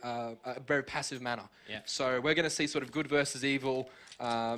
a very passive manner. Yeah. So we're going to see sort of good versus evil,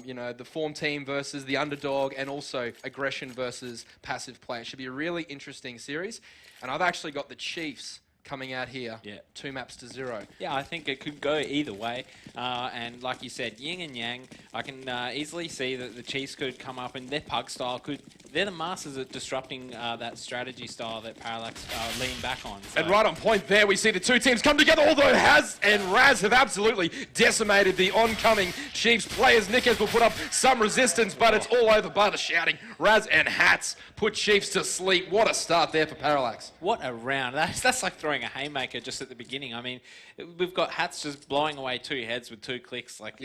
you know, the form team versus the underdog, and also aggression versus passive play. It should be a really interesting series. And I've actually got the Chiefs coming out here, 2 maps to 0. Yeah, I think it could go either way. And like you said, yin and yang, I can easily see that the Chiefs could come up and their pug style could... They're the masters at disrupting that strategy style that Parallax lean back on. So. And right on point there, we see the two teams come together, although Haz and Raz have absolutely decimated the oncoming Chiefs players. Nickes will put up some resistance, but it's all over by the shouting. Raz and Hats put Chiefs to sleep. What a start there for Parallax. What a round. That's like throwing a haymaker just at the beginning. I mean, we've got Hats just blowing away 2 heads with 2 clicks. Like,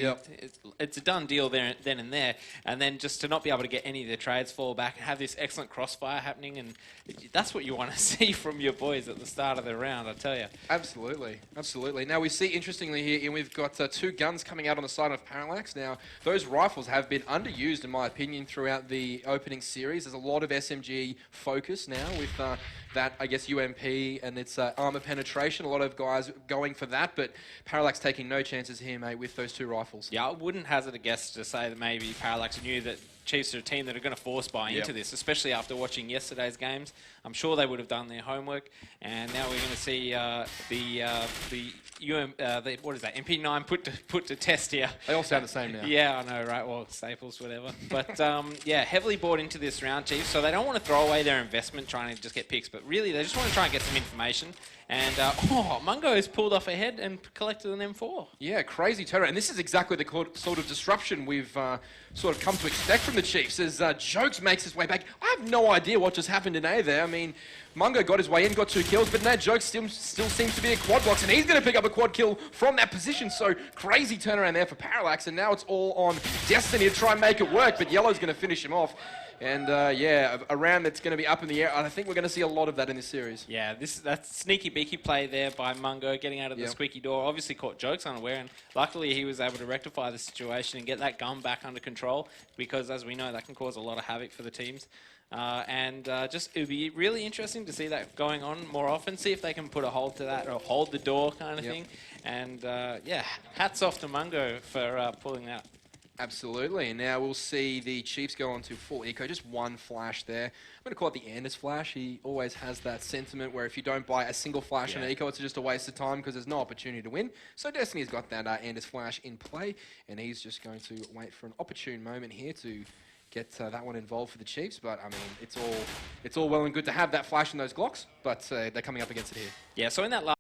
it's a done deal there, then and there. And then just to not be able to get any of the trades fall back and have this excellent crossfire happening, and that's what you want to see from your boys at the start of the round, I tell you. Absolutely, absolutely. Now we see, interestingly here, and we've got 2 guns coming out on the side of Parallax. Now, those rifles have been underused, in my opinion, throughout the opening series. There's a lot of SMG focus now with that, I guess, UMP and its armor penetration. A lot of guys going for that, but Parallax taking no chances here, mate, with those 2 rifles. Yeah, I wouldn't hazard a guess to say that maybe Parallax knew that Chiefs are a team that are going to force buy into this, especially after watching yesterday's games. I'm sure they would have done their homework, and now we're going to see what is that, MP9 put to test here. They all sound the same now. Yeah, I know, right? Well, Staples, whatever. But yeah, heavily bought into this round, Chiefs. So they don't want to throw away their investment trying to just get picks, but really they just want to try and get some information. And Mungo has pulled off ahead and collected an M4. Yeah, crazy turnaround. And this is exactly the sort of disruption we've sort of come to expect from the Chiefs as Jokes makes his way back. I have no idea what just happened in A there. I mean, Mungo got his way in, got 2 kills, but now Jokes still seems to be a quad box, and he's going to pick up a quad kill from that position. So crazy turnaround there for Parallax, and now it's all on Destiny to try and make it work, but Yellow's going to finish him off. And yeah, a round that's going to be up in the air. And I think we're going to see a lot of that in this series. Yeah, that's sneaky beaky play there by Mungo, getting out of the squeaky door. Obviously caught Jokes unaware, and luckily he was able to rectify the situation and get that gun back under control, because as we know, that can cause a lot of havoc for the teams. Just it would be really interesting to see that going on more often, see if they can put a hold to that, or hold the door kind of thing. And yeah, hats off to Mungo for pulling that. Absolutely, and now we'll see the Chiefs go on to full eco, just 1 flash there. I'm going to call it the Anders flash. He always has that sentiment where if you don't buy a single flash on eco, it's just a waste of time because there's no opportunity to win. So Destiny's got that Anders flash in play, and he's just going to wait for an opportune moment here to get that one involved for the Chiefs. But I mean, it's all well and good to have that flash in those Glocks, but they're coming up against it here. Yeah, so in that last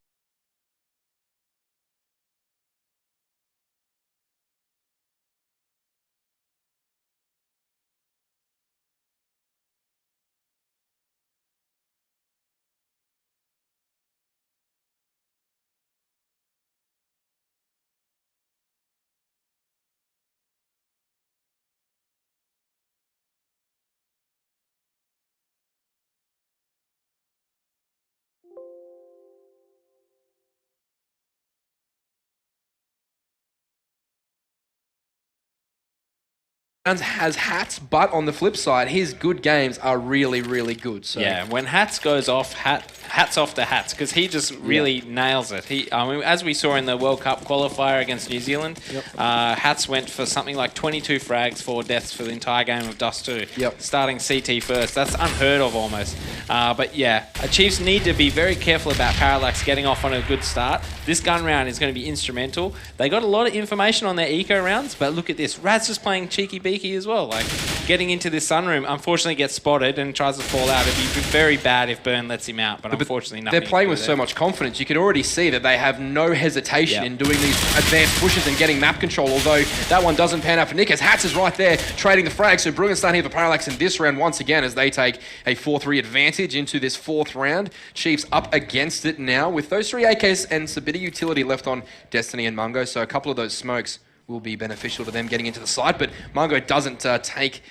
has Hats, but on the flip side, his good games are really, really good. So yeah, when Hats goes off, hats off to Hats, because he just really nails it. I mean, as we saw in the World Cup qualifier against New Zealand, Hats went for something like 22 frags, 4 deaths for the entire game of Dust 2, starting CT first. That's unheard of almost. But yeah, Chiefs need to be very careful about Parallax getting off on a good start. This gun round is going to be instrumental. They got a lot of information on their eco rounds, but look at this. Raz just playing cheeky beaky as well, like getting into this sunroom, unfortunately gets spotted and tries to fall out. It'd be very bad if Burn lets him out, but unfortunately nothing. They're playing with so much confidence. You could already see that they have no hesitation in doing these advanced pushes and getting map control, although that one doesn't pan out for Nick, as Hats is right there trading the frag. So brilliant start here for Parallax in this round once again as they take a 4-3 advantage into this 4th round. Chiefs up against it now with those 3 AKs and a bit of utility left on Destiny and Mungo, so a couple of those smokes will be beneficial to them getting into the side, but Mungo doesn't take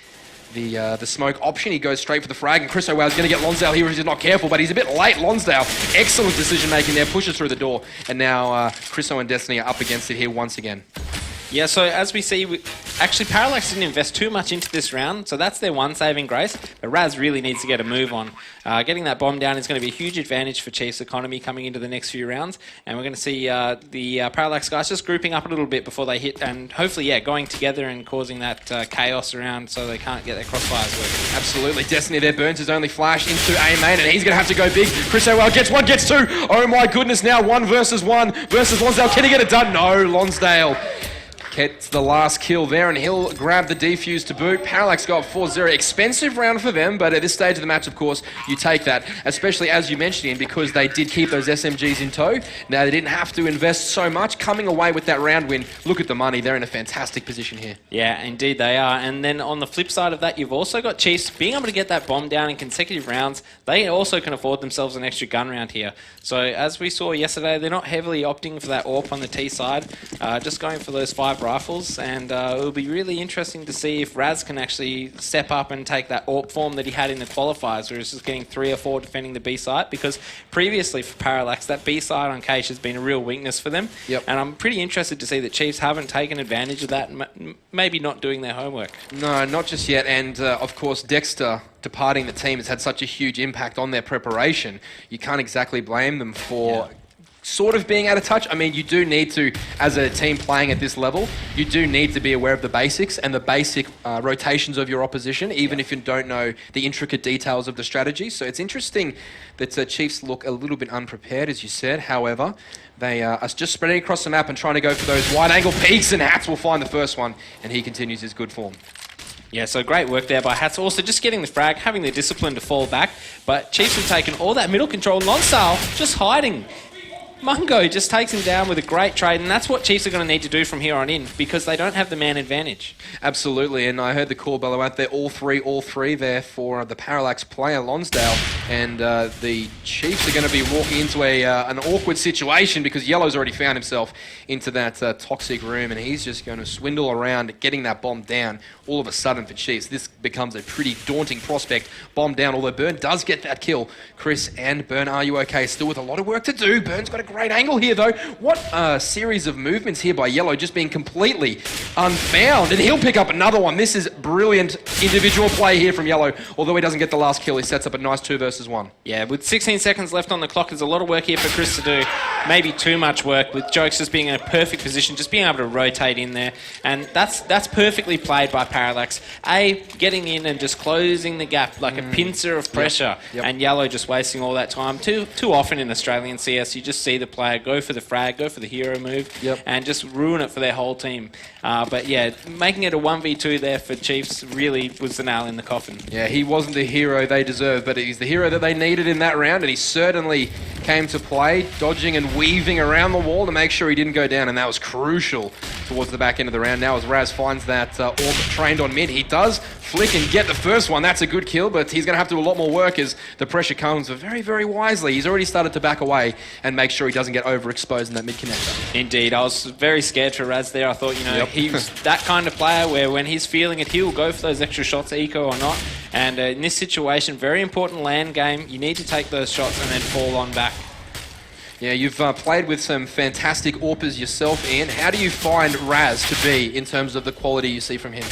the smoke option. He goes straight for the frag, and Chris O'Wow's going to get Lonsdale here if he's not careful, but he's a bit late. Lonsdale, excellent decision making there, pushes through the door, and now Chris O and Destiny are up against it here once again. Yeah, so as we see, actually Parallax didn't invest too much into this round, so that's their one saving grace. But Raz really needs to get a move on. Getting that bomb down is going to be a huge advantage for Chiefs' economy coming into the next few rounds. And we're going to see the Parallax guys just grouping up a little bit before they hit, and hopefully, yeah, going together and causing that chaos around so they can't get their crossfires working. Absolutely. Destiny there burns his only flash into A main, and he's going to have to go big. Chris Howell gets one, gets two. Oh my goodness, now 1 versus Lonsdale. Can he get it done? No, Lonsdale gets the last kill there, and he'll grab the defuse to boot. Parallax got 4-0. Expensive round for them, but at this stage of the match, of course, you take that, especially as you mentioned, Ian, because they did keep those SMGs in tow. Now, they didn't have to invest so much. Coming away with that round win, look at the money. They're in a fantastic position here. Yeah, indeed they are. And then on the flip side of that, you've also got Chiefs being able to get that bomb down in consecutive rounds. They also can afford themselves an extra gun round here. So as we saw yesterday, they're not heavily opting for that AWP on the T side, just going for those 5 rifles. And it'll be really interesting to see if Raz can actually step up and take that AWP form that he had in the qualifiers, where he's just getting 3 or 4 defending the B site. Because previously for Parallax, that B site on Cache has been a real weakness for them. Yep. And I'm pretty interested to see that Chiefs haven't taken advantage of that, maybe not doing their homework. No, not just yet. And of course, Dexter departing the team has had such a huge impact on their preparation. You can't exactly blame them for sort of being out of touch. I mean, you do need to, as a team playing at this level, you do need to be aware of the basics and the basic rotations of your opposition, even if you don't know the intricate details of the strategy. So it's interesting that Chiefs look a little bit unprepared, as you said. However, they are just spreading across the map and trying to go for those wide-angle peaks, and Hats will find the first one, and he continues his good form. Yeah, so great work there by Hats. Also, just getting the frag, having the discipline to fall back. But Chiefs have taken all that middle control. Lonsdale just hiding. Mungo just takes him down with a great trade, and that's what Chiefs are going to need to do from here on in, because they don't have the man advantage. Absolutely, and I heard the call bellow out there, all three there for the Parallax player, Lonsdale, and the Chiefs are going to be walking into an awkward situation because Yellow's already found himself into that toxic room, and he's just going to swindle around getting that bomb down. All of a sudden for Chiefs, this becomes a pretty daunting prospect. Bomb down, although Burn does get that kill. Chris and Burn, are you okay? Still with a lot of work to do. Burn's got a great angle here, though. What a series of movements here by Yellow, just being completely unfound. And he'll pick up another one. This is brilliant individual play here from Yellow. Although he doesn't get the last kill, he sets up a nice 2 versus 1. Yeah, with 16 seconds left on the clock, there's a lot of work here for Chris to do. Maybe too much work, with Jokes just being in a perfect position, just being able to rotate in there. And that's perfectly played by Parallax. Getting in and just closing the gap like a pincer of pressure. Yep. And Yellow just wasting all that time. Too often in Australian CS, you just see the player go for the frag, go for the hero move, and just ruin it for their whole team. But yeah, making it a 1v2 there for Chiefs really was the nail in the coffin. Yeah, he wasn't the hero they deserved, but he's the hero that they needed in that round, and he certainly came to play, dodging and weaving around the wall to make sure he didn't go down, and that was crucial towards the back end of the round. Now as Raz finds that orb trained on mid, he does flick and get the first one. That's a good kill, but he's going to have to do a lot more work as the pressure comes very, very wisely. He's already started to back away and make sure he doesn't get overexposed in that mid connector. Indeed. I was very scared for Raz there. I thought, he was that kind of player where when he's feeling it, he'll go for those extra shots, eco or not. And in this situation, very important land game. You need to take those shots and then fall on back. Yeah, you've played with some fantastic AWPers yourself, Ian. How do you find Raz to be in terms of the quality you see from him?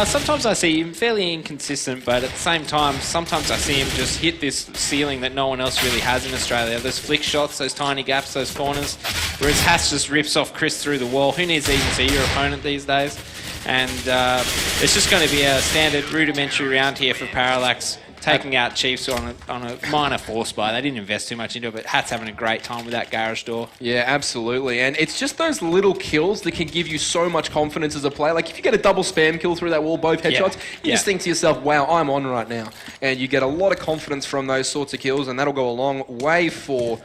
Sometimes I see him fairly inconsistent, but at the same time, sometimes I see him just hit this ceiling that no one else really has in Australia. Those flick shots, those tiny gaps, those corners, whereas Haas just rips off Chris through the wall. Who needs to even see your opponent these days? And it's just going to be a standard rudimentary round here for Parallax, taking out Chiefs on a minor force buy. They didn't invest too much into it, but Hat's having a great time with that garage door. Yeah, absolutely. And it's just those little kills that can give you so much confidence as a player. Like if you get a double spam kill through that wall, both headshots, you just think to yourself, wow, I'm on right now. And you get a lot of confidence from those sorts of kills, and that'll go a long way for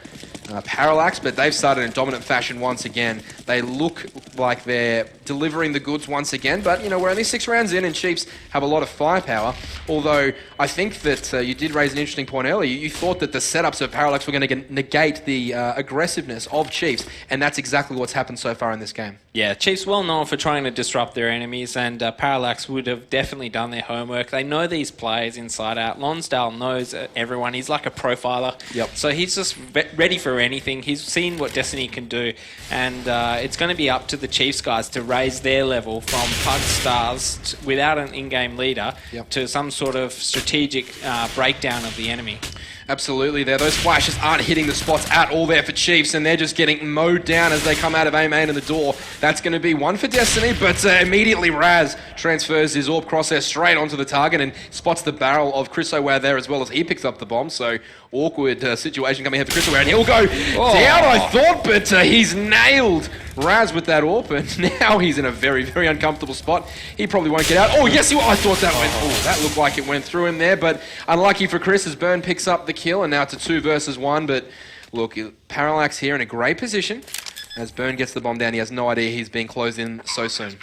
Parallax, but they've started in dominant fashion once again. They look like they're delivering the goods once again, but we're only 6 rounds in and Chiefs have a lot of firepower, although I think that you did raise an interesting point earlier. You thought that the setups of Parallax were going to negate the aggressiveness of Chiefs, and that's exactly what's happened so far in this game. Yeah, Chiefs well known for trying to disrupt their enemies, and Parallax would have definitely done their homework. They know these players inside out. Lonsdale knows everyone. He's like a profiler. Yep. So he's just ready for through anything. He's seen what Destiny can do, and it's going to be up to the Chiefs guys to raise their level from Pug Stars without an in-game leader to some sort of strategic breakdown of the enemy. Absolutely there. Those flashes aren't hitting the spots at all there for Chiefs, and they're just getting mowed down as they come out of A main and the door. That's going to be one for Destiny, but immediately Raz transfers his AWP crosshair straight onto the target and spots the barrel of Chris O'Ware there as well as he picks up the bomb. So awkward situation coming here for Chris O'Ware, and he'll go down, I thought, but he's nailed Raz with that AWP, and now he's in a very, very uncomfortable spot. He probably won't get out. Oh, yes, I thought that went. Oh, that looked like it went through him there, but unlucky for Chris as Burn picks up the kill, and now it's a 2 versus 1. But look, Parallax here in a great position as Burn gets the bomb down. He has no idea he's being closed in so soon.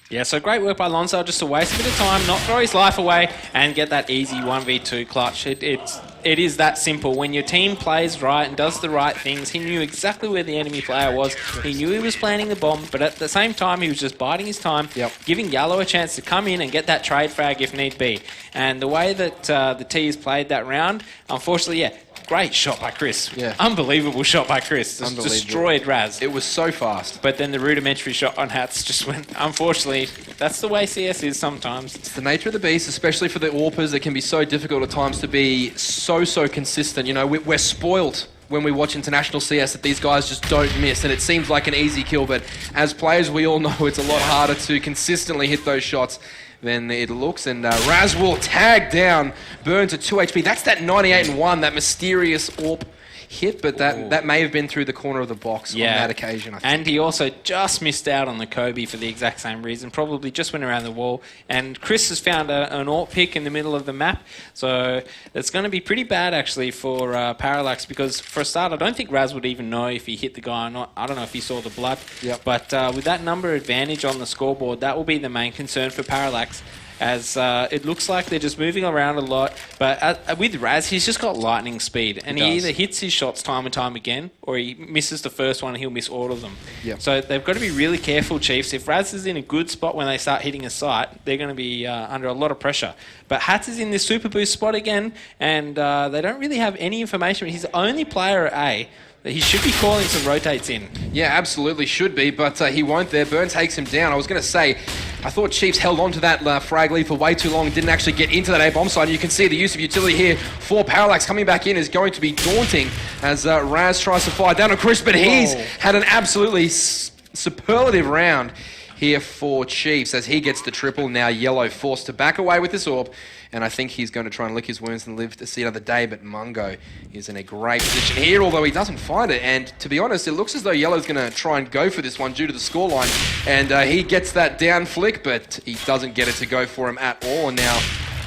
Yeah, so great work by Lonzo just to waste a bit of time, not throw his life away, and get that easy 1v2 clutch. It is that simple. When your team plays right and does the right things, he knew exactly where the enemy player was. He knew he was planting the bomb, but at the same time, he was just biding his time, giving Yellow a chance to come in and get that trade frag if need be. And the way that the T's played that round, unfortunately, great shot by Chris. Yeah. Unbelievable shot by Chris. Just destroyed Raz. It was so fast. But then the rudimentary shot on Hats just went, unfortunately, that's the way CS is sometimes. It's the nature of the beast, especially for the AWPers. It can be so difficult at times to be so consistent. You know, we're spoiled when we watch international CS that these guys just don't miss, and it seems like an easy kill, but as players we all know it's a lot harder to consistently hit those shots than it looks, and Raz will tag down Burn to 2 HP. That's that 98-1, that mysterious AWP hit, but that may have been through the corner of the box on that occasion, I think. And he also just missed out on the Kobe for the exact same reason, probably just went around the wall. And Chris has found an AWP pick in the middle of the map, so it's going to be pretty bad actually for Parallax, because for a start, I don't think Raz would even know if he hit the guy or not. I don't know if he saw the blood, but with that number advantage on the scoreboard, that will be the main concern for Parallax, as it looks like they're just moving around a lot. But with Raz, he's just got lightning speed, and he either hits his shots time and time again, or he misses the first one and he'll miss all of them. So they've got to be really careful, Chiefs. If Raz is in a good spot when they start hitting a site, they're going to be under a lot of pressure. But Hats is in this super boost spot again, and they don't really have any information. He's the only player at A. He should be calling some rotates in. Yeah, absolutely should be, but he won't there. Burn takes him down. I was going to say, I thought Chiefs held on to that frag lead for way too long and didn't actually get into that A-bomb side. You can see the use of utility here for Parallax coming back in is going to be daunting as Raz tries to fire down on Chris, but he's had an absolutely superlative round here for Chiefs as he gets the triple. Now Yellow forced to back away with this AWP, and I think he's going to try and lick his wounds and live to see another day, but Mungo is in a great position here, although he doesn't find it, and to be honest, it looks as though Yellow's going to try and go for this one due to the scoreline, and he gets that down flick, but he doesn't get it to go for him at all, and now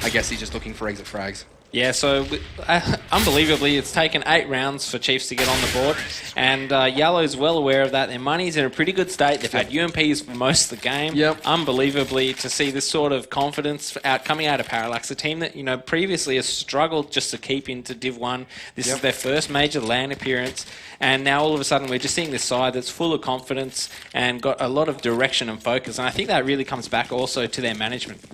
I guess he's just looking for exit frags. Yeah, so unbelievably, it's taken 8 rounds for Chiefs to get on the board, and Yellow's well aware of that. Their money's in a pretty good state. They've had UMPs for most of the game. Unbelievably, to see this sort of confidence coming out of Parallax, a team that previously has struggled just to keep into Div 1. This is their first major LAN appearance, and now all of a sudden we're just seeing this side that's full of confidence and got a lot of direction and focus, and I think that really comes back also to their management.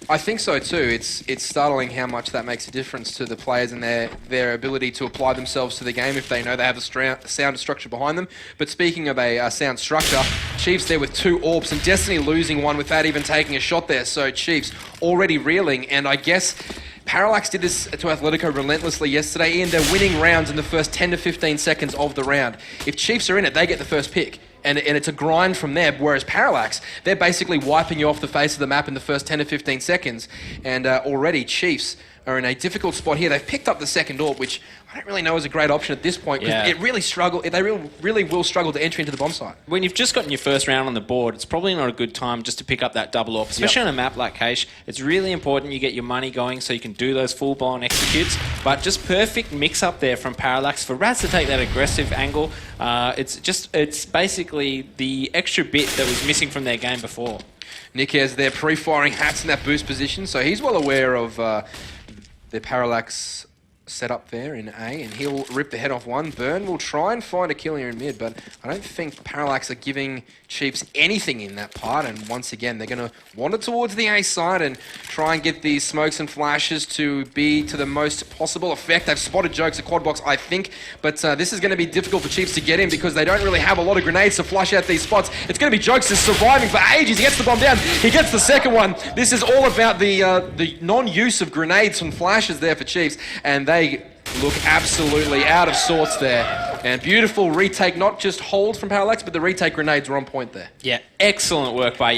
I think so too. It's startling how much that makes a difference to the players and their ability to apply themselves to the game if they know they have a sound structure behind them. But speaking of a sound structure, Chiefs there with 2 AWPs and Destiny losing one without even taking a shot there. So Chiefs already reeling, and I guess Parallax did this to Atletico relentlessly yesterday, and they're winning rounds in the first 10 to 15 seconds of the round. If Chiefs are in it, they get the first pick. And it's a grind from there, whereas Parallax, they're basically wiping you off the face of the map in the first 10 to 15 seconds. And already Chiefs are in a difficult spot here. They've picked up the second AWP, which I don't really know is a great option at this point, because it really they really will struggle to enter into the bomb site. When you've just gotten your first round on the board, it's probably not a good time just to pick up that double AWP, especially on a map like Cheifs. It's really important you get your money going so you can do those full-blown executes, but just perfect mix-up there from Parallax for Raz to take that aggressive angle. It's basically the extra bit that was missing from their game before. Nick has their pre-firing Hats in that boost position, so he's well aware of their Parallax set up there in A, and he'll rip the head off one. Burn will try and find a kill here in mid, but I don't think Parallax are giving Chiefs anything in that part, and once again, they're going to wander towards the A side and try and get these smokes and flashes to be to the most possible effect. They've spotted Jokes at quad box, I think, but this is going to be difficult for Chiefs to get in because they don't really have a lot of grenades to flush out these spots. It's going to be Jokes is surviving for ages. He gets the bomb down. He gets the second one. This is all about the non-use of grenades and flashes there for Chiefs, and they look absolutely out of sorts there. And beautiful retake, not just hold from Parallax, but the retake grenades were on point there. Yeah, excellent work by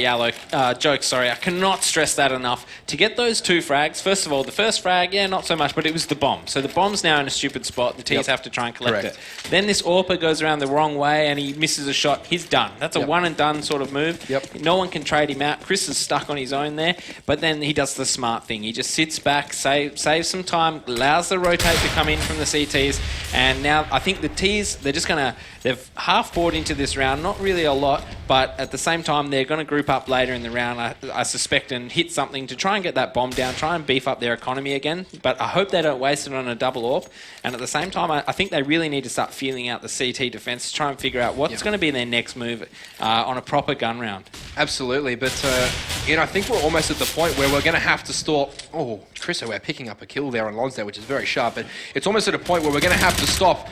Jokes, I cannot stress that enough. To get those 2 frags, first of all, the first frag, yeah, not so much, but it was the bomb. So the bomb's now in a stupid spot. The T's have to try and collect it. Then this AWPer goes around the wrong way and he misses a shot. He's done. That's a one and done sort of move. No one can trade him out. Chris is stuck on his own there, but then he does the smart thing. He just sits back, saves some time, allows the rotate to come in from the CTs, and now I think the T's, they've half bought into this round, not really a lot, but at the same time they're going to group up later in the round, I suspect, and hit something to try and get that bomb down, try and beef up their economy again, but I hope they don't waste it on a double AWP, and at the same time I think they really need to start feeling out the CT defense to try and figure out what's going to be their next move on a proper gun round. Absolutely, but I think we're almost at the point where we're going to have to stop. Oh, Chris, we're picking up a kill there on Lonsdale, which is very sharp, but it's almost at a point where we're going to have to stop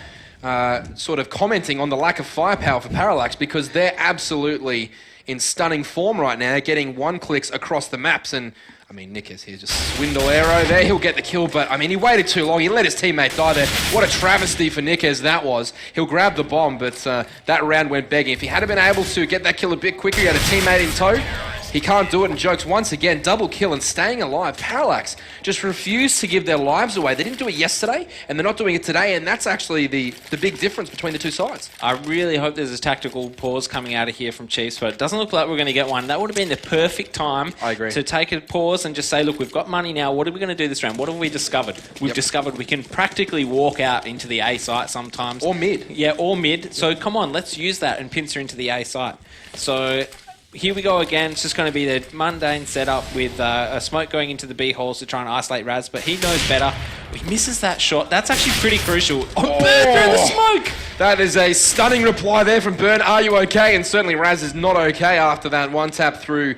sort of commenting on the lack of firepower for Parallax, because they're absolutely in stunning form right now, getting 1 clicks across the maps. And I mean, Nick is here, just swindle arrow there. He'll get the kill, but I mean, he waited too long. He let his teammate die there. What a travesty for Nickez that was. He'll grab the bomb, but that round went begging. If he had been able to get that kill a bit quicker, he had a teammate in tow. He can't do it, and Jokes once again, double kill and staying alive. Parallax just refused to give their lives away. They didn't do it yesterday, and they're not doing it today, and that's actually the big difference between the two sides. I really hope there's a tactical pause coming out of here from Chiefs, but it doesn't look like we're going to get one. That would have been the perfect time to take a pause and just say, look, we've got money now. What are we going to do this round? What have we discovered? We've discovered we can practically walk out into the A site sometimes. Or mid. Yeah, or mid. So come on, let's use that and pincer into the A site. So here we go again. It's just going to be the mundane setup with a smoke going into the B holes to try and isolate Raz, but he knows better. He misses that shot. That's actually pretty crucial. Oh, Burn through the smoke! That is a stunning reply there from Burn. Are you okay? And certainly Raz is not okay after that one tap through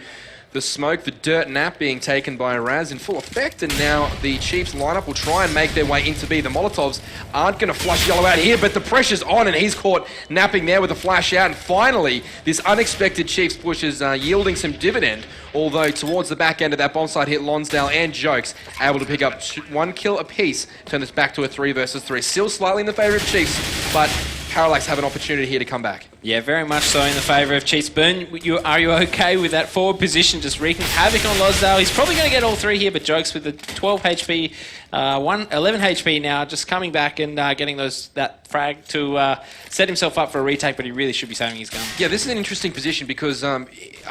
the smoke. The dirt nap being taken by Raz in full effect, and now the Chiefs lineup will try and make their way into B. The Molotovs aren't going to flush yellow out here, but the pressure's on, and he's caught napping there with a flash out. And finally, this unexpected Chiefs push is yielding some dividend, although towards the back end of that bomb site hit Lonsdale and Jokes able to pick up 1 kill apiece, turn this back to a 3 versus 3. Still slightly in the favour of Chiefs, but Parallax have an opportunity here to come back. Yeah, very much so in the favour of Chiefs. Burn, are you okay with that forward position just wreaking havoc on Lonsdale? He's probably going to get all 3 here, but Jokes with the 12 HP, 11 HP now, just coming back and getting that frag to set himself up for a retake, but he really should be saving his gun. Yeah, this is an interesting position because, I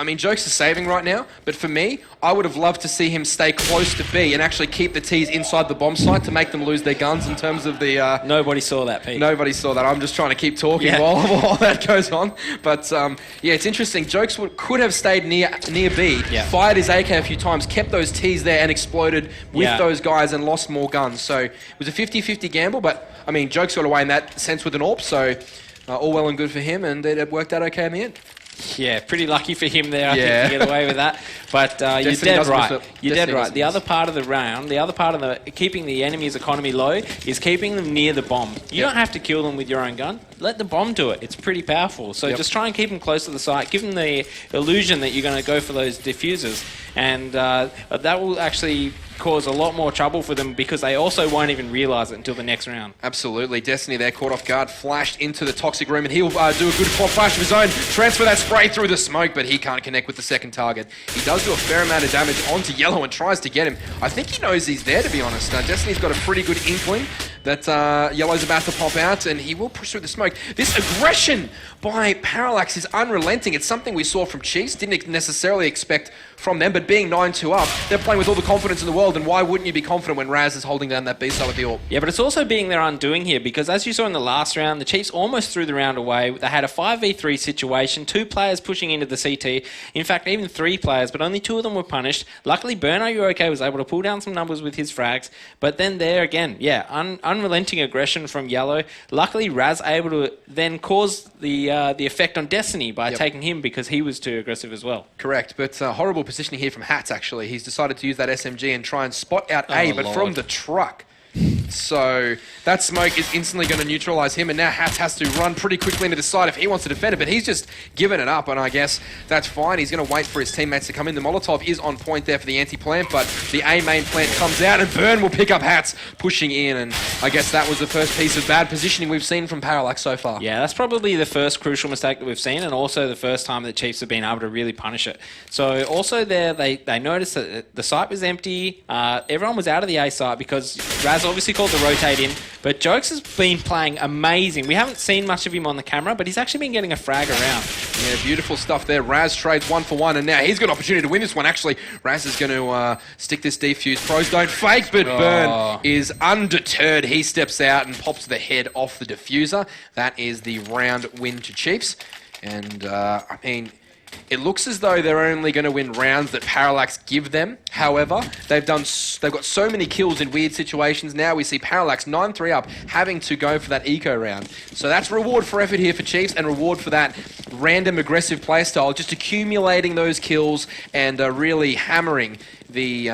mean, Jokes is saving right now, but for me, I would have loved to see him stay close to B and actually keep the T's inside the bomb site to make them lose their guns in terms of the... Nobody saw that, Pete. Nobody saw that. I'm just trying to keep talking while that goes on. But, yeah, it's interesting. Jokes could have stayed near B, fired his AK a few times, kept those T's there and exploded with those guys and lost more guns. So it was a 50-50 gamble, but, I mean, Jokes got away in that sense with an AWP, so all well and good for him, and it worked out okay in the end. Yeah, pretty lucky for him there, I think, to get away with that. But you're dead right. You're dead right. The other part of the round, the other part of the keeping the enemy's economy low is keeping them near the bomb. You don't have to kill them with your own gun. Let the bomb do it. It's pretty powerful. So just try and keep them close to the site. Give them the illusion that you're going to go for those diffusers. And that will actually cause a lot more trouble for them because they also won't even realise it until the next round. Absolutely. Destiny there, caught off guard, flashed into the toxic room, and he'll do a good flash of his own, transfer that spray through the smoke, but he can't connect with the second target. He does do a fair amount of damage onto Yellow and tries to get him. I think he knows he's there, to be honest. Destiny's got a pretty good inkling that Yellow's about to pop out, and he will push through the smoke. Smoke. This aggression by Parallax is unrelenting. It's something we saw from Chiefs, didn't necessarily expect from them, but being 9-2 up, they're playing with all the confidence in the world, and why wouldn't you be confident when Raz is holding down that B-side with the AWP? Yeah, but it's also being their undoing here, because as you saw in the last round, the Chiefs almost threw the round away. They had a 5v3 situation, 2 players pushing into the CT. In fact, even 3 players, but only 2 of them were punished. Luckily, Burno UK was able to pull down some numbers with his frags, but then there again, yeah, unrelenting aggression from Yellow. Luckily, Raz able to then cause the effect on Destiny by taking him because he was too aggressive as well. Correct, but horrible positioning here from Hats, actually. He's decided to use that SMG and try and spot out A, but from the truck. So that smoke is instantly going to neutralise him, and now Hats has to run pretty quickly into the side if he wants to defend it, but he's just given it up, and I guess that's fine. He's going to wait for his teammates to come in. The Molotov is on point there for the anti-plant, but the A main plant comes out, and Burn will pick up Hats, pushing in, and I guess that was the first piece of bad positioning we've seen from Parallax so far. Yeah, that's probably the first crucial mistake that we've seen, and also the first time that Chiefs have been able to really punish it. So also there, they noticed that the site was empty. Everyone was out of the A site because Raz obviously called the rotate in, but Jokes has been playing amazing. We haven't seen much of him on the camera, but he's actually been getting a frag around. Yeah, beautiful stuff there. Raz trades 1 for 1, and now he's got an opportunity to win this one. Actually, Raz is going to stick this defuse. Pros don't fake, but Burn is undeterred. He steps out and pops the head off the diffuser. That is the round win to Chiefs. And, I mean, it looks as though they're only going to win rounds that Parallax give them. However, they've got so many kills in weird situations. Now we see Parallax 9-3 up, having to go for that eco round. So that's reward for effort here for Chiefs, and reward for that random aggressive playstyle, just accumulating those kills and really hammering the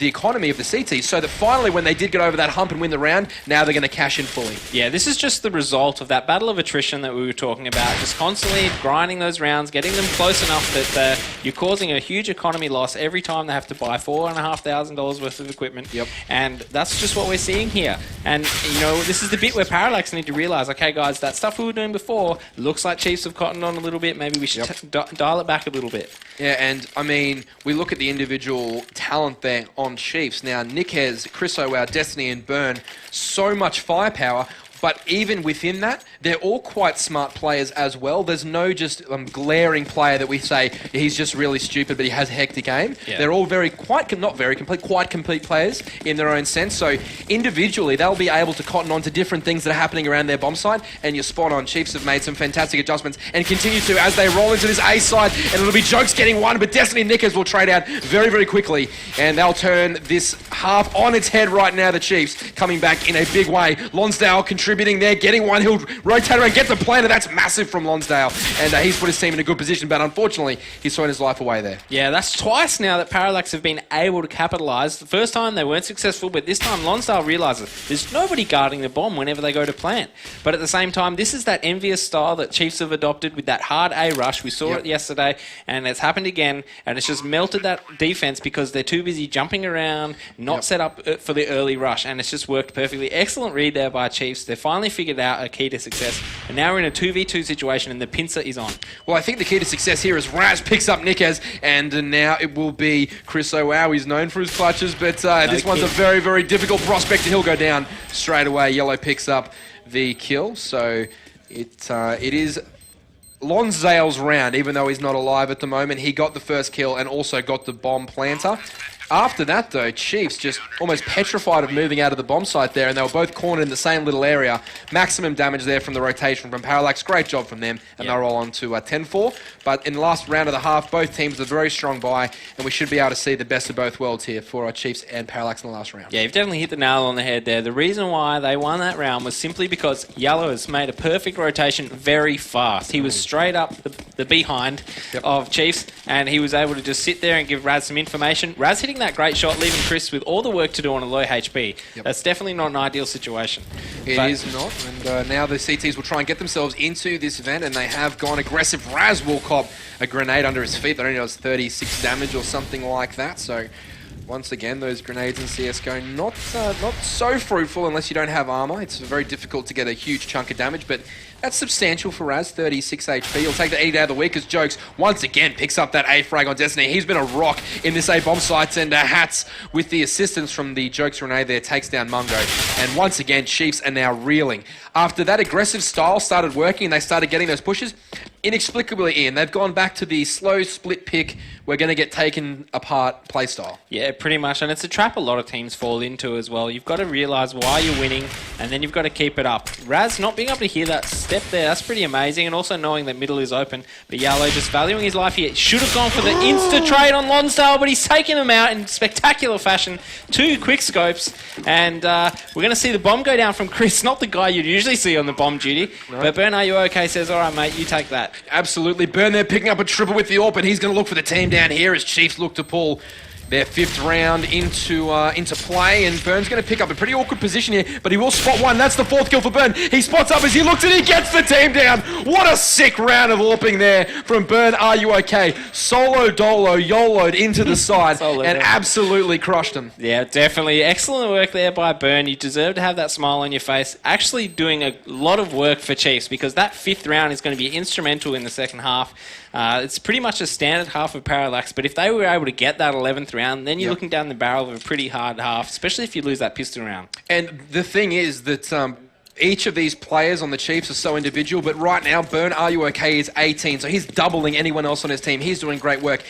economy of the CT, so that finally when they did get over that hump and win the round, now they're going to cash in fully. Yeah, this is just the result of that battle of attrition that we were talking about, just constantly grinding those rounds, getting them close enough that you're causing a huge economy loss every time they have to buy $4,500 worth of equipment. Yep. And that's just what we're seeing here. And, you know, this is the bit where Parallax need to realize, okay, guys, that stuff we were doing before looks like Chiefs have cottoned on a little bit. Maybe we should dial it back a little bit. Yeah, and, I mean, we look at the individual talent there on Chiefs. Now, Nickez, Chris O'Wow, Destiny, and Burn, so much firepower. But even within that, they're all quite smart players as well. There's no just glaring player that we say he's just really stupid, but he has a hectic aim. Yeah. They're all quite complete players in their own sense. So individually, they'll be able to cotton on to different things that are happening around their bomb site. And you're spot on. Chiefs have made some fantastic adjustments and continue to as they roll into this A side. And it'll be Jokes getting one, but Destiny and Nickers will trade out very, very quickly. And they'll turn this half on its head right now, the Chiefs, coming back in a big way. Lonsdale contributing there, getting one. He'll rotate around, get the planter. That's massive from Lonsdale. And he's put his team in a good position, but unfortunately, he's thrown his life away there. Yeah, that's twice now that Parallax have been able to capitalise. The first time they weren't successful, but this time Lonsdale realises there's nobody guarding the bomb whenever they go to plant. But at the same time, this is that envious style that Chiefs have adopted with that hard A rush. We saw it yesterday, and it's happened again, and it's just melted that defence because they're too busy jumping around, not set up for the early rush, and it's just worked perfectly. Excellent read there by Chiefs. They're finally figured out a key to success, and now we're in a 2v2 situation, and the pincer is on. Well, I think the key to success here is Raz picks up Nickez, and now it will be Chris O'Wow. He's known for his clutches, but this one's a very, very difficult prospect, and he'll go down straight away. Yellow picks up the kill, so it is Lonsdale's round, even though he's not alive at the moment. He got the first kill and also got the bomb planter. After that, though, Chiefs just almost petrified of moving out of the bomb site there, and they were both cornered in the same little area. Maximum damage there from the rotation from Parallax. Great job from them, and they're all on to 10-4. But in the last round of the half, both teams are very strong buy, and we should be able to see the best of both worlds here for our Chiefs and Parallax in the last round. Yeah, you've definitely hit the nail on the head there. The reason why they won that round was simply because Yellow has made a perfect rotation very fast. He was straight up the behind of Chiefs, and he was able to just sit there and give Raz some information. Raz hitting that great shot, leaving Chris with all the work to do on a low HP. That's definitely not an ideal situation. It is not, and now the CTs will try and get themselves into this event, and they have gone aggressive. Raz will cop a grenade under his feet. That only does 36 damage or something like that, so once again, those grenades in CSGO not so fruitful unless you don't have armor. It's very difficult to get a huge chunk of damage, but That's substantial for Raz, 36 HP. He'll take the 8 out of the week as Jokes once again picks up that A frag on Destiny. He's been a rock in this A bomb sites, and Hats with the assistance from the Jokes grenade there takes down Mungo. And once again, Chiefs are now reeling. After that aggressive style started working and they started getting those pushes, inexplicably, Ian, they've gone back to the slow split pick, we're going to get taken apart play style. Yeah, pretty much. And it's a trap a lot of teams fall into as well. You've got to realise why you're winning, and then you've got to keep it up. Raz not being able to hear that step there, that's pretty amazing. And also knowing that middle is open. But Yellow just valuing his life here. Should have gone for the insta-trade on Lonsdale, but he's taken him out in spectacular fashion. 2 quick scopes. And we're going to see the bomb go down from Chris, not the guy you'd usually see on the bomb duty. No. But Burn, are you okay? Says, all right, mate, you take that. Absolutely. Burn there picking up a triple with the AWP, but he's going to look for the team down here as Chiefs look to pull their 5th round into play, and Burn's going to pick up a pretty awkward position here, but he will spot one. That's the 4th kill for Burn. He spots up as he looks and he gets the team down. What a sick round of AWPing there from Burn. Are you okay? Solo dolo YOLO'd into the side and absolutely crushed him. Yeah, definitely. Excellent work there by Burn. You deserve to have that smile on your face. Actually doing a lot of work for Chiefs, because that 5th round is going to be instrumental in the second half. It's pretty much a standard half of Parallax, but if they were able to get that 11th round, then you're looking down the barrel of a pretty hard half, especially if you lose that pistol round. And the thing is that each of these players on the Chiefs are so individual, but right now, Burn, are you okay, is 18, so he's doubling anyone else on his team. He's doing great work.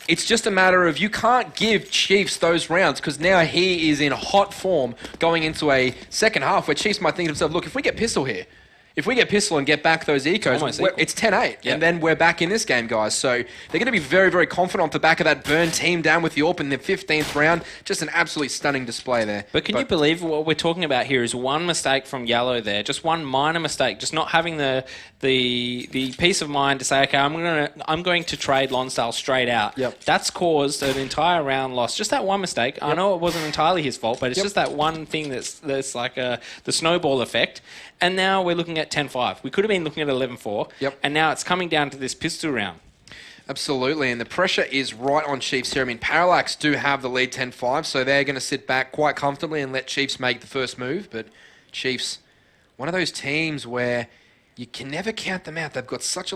It's just a matter of you can't give Chiefs those rounds, because now he is in hot form going into a second half where Chiefs might think to themselves, look, if we get pistol here, if we get pistol and get back those ecos, it's 10-8, and then we're back in this game, guys. So they're going to be very, very confident off the back of that Burn team down with the AWP in the 15th round. Just an absolutely stunning display there. But can you believe what we're talking about here is one mistake from Yellow there, just one minor mistake, just not having the peace of mind to say, okay, I'm going to trade Lonsdale straight out. That's caused an entire round loss. Just that one mistake. I know it wasn't entirely his fault, but it's just that one thing that's like the snowball effect. And now we're looking at 10-5. We could have been looking at 11-4. And now it's coming down to this pistol round. Absolutely, and the pressure is right on Chiefs here. I mean, Parallax do have the lead 10-5, so they're going to sit back quite comfortably and let Chiefs make the first move. But Chiefs, one of those teams where you can never count them out. They've got such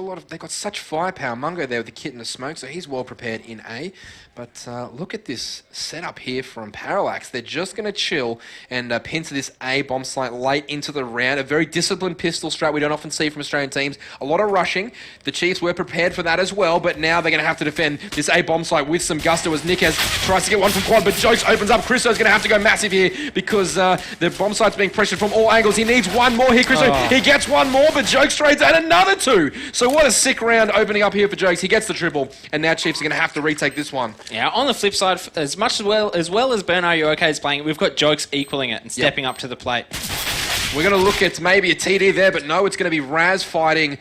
firepower. Mungo there with the kit and the smoke, so he's well prepared in A. But look at this setup here from Parallax. They're just going to chill and pin to this A bomb site late into the round. A very disciplined pistol strat we don't often see from Australian teams. A lot of rushing. The Chiefs were prepared for that as well, but now they're going to have to defend this A bomb site with some gusto as Nick tries to get one from quad, but Jokes opens up. Christo's going to have to go massive here because the bomb site's being pressured from all angles. He needs one more here, Christo. He gets one more, but Jokes trades out another 2. So what a sick round opening up here for Jokes. He gets the triple, and now Chiefs are going to have to retake this one. Yeah, on the flip side, as well as Burn Are You Okay is playing it, we've got Jokes equaling it and stepping up to the plate. We're going to look at maybe a TD there, but no, it's going to be Raz fighting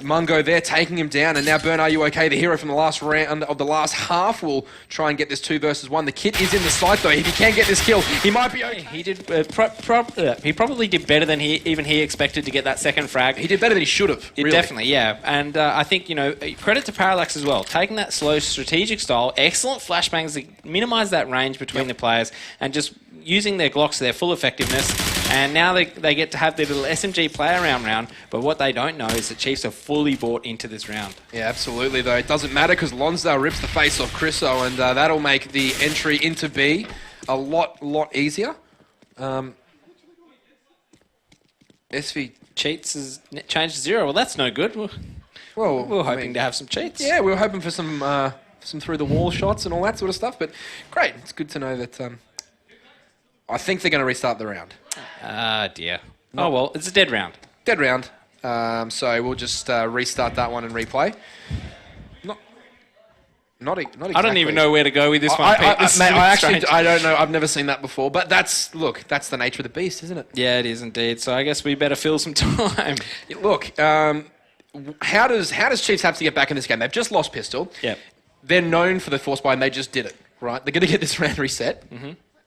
Mungo there, taking him down, and now Burn Are You Okay, the hero from the last round of the last half, will try and get this 2 versus 1. The kit is in the site though. If he can get this kill, he might be okay. He did. He probably did better than he expected to get that second frag. He did better than he should have. Really. Definitely, yeah. And I think, credit to Parallax as well, taking that slow strategic style, excellent flashbangs to minimise that range between the players, and just using their Glocks to their full effectiveness. And now they get to have their little SMG play around round, but what they don't know is that Chiefs are fully bought into this round. Yeah, absolutely, though. It doesn't matter because Lonsdale rips the face off Chriso, and that'll make the entry into B a lot easier. SV cheats has changed to 0. Well, that's no good. Well, we were hoping to have some cheats. Yeah, we were hoping for some through-the-wall shots and all that sort of stuff, but great. It's good to know that I think they're going to restart the round. Ah, dear. Oh, well, it's a dead round. Dead round. So we'll just restart that one and replay. Not exactly. I don't even know where to go with this one, Pete. I don't know. I've never seen that before. But that's the nature of the beast, isn't it? Yeah, it is indeed. So I guess we better fill some time. Look, how does Chiefs have to get back in this game? They've just lost pistol. Yep. They're known for the force buy, and they just did it, right? They're going to get this round reset.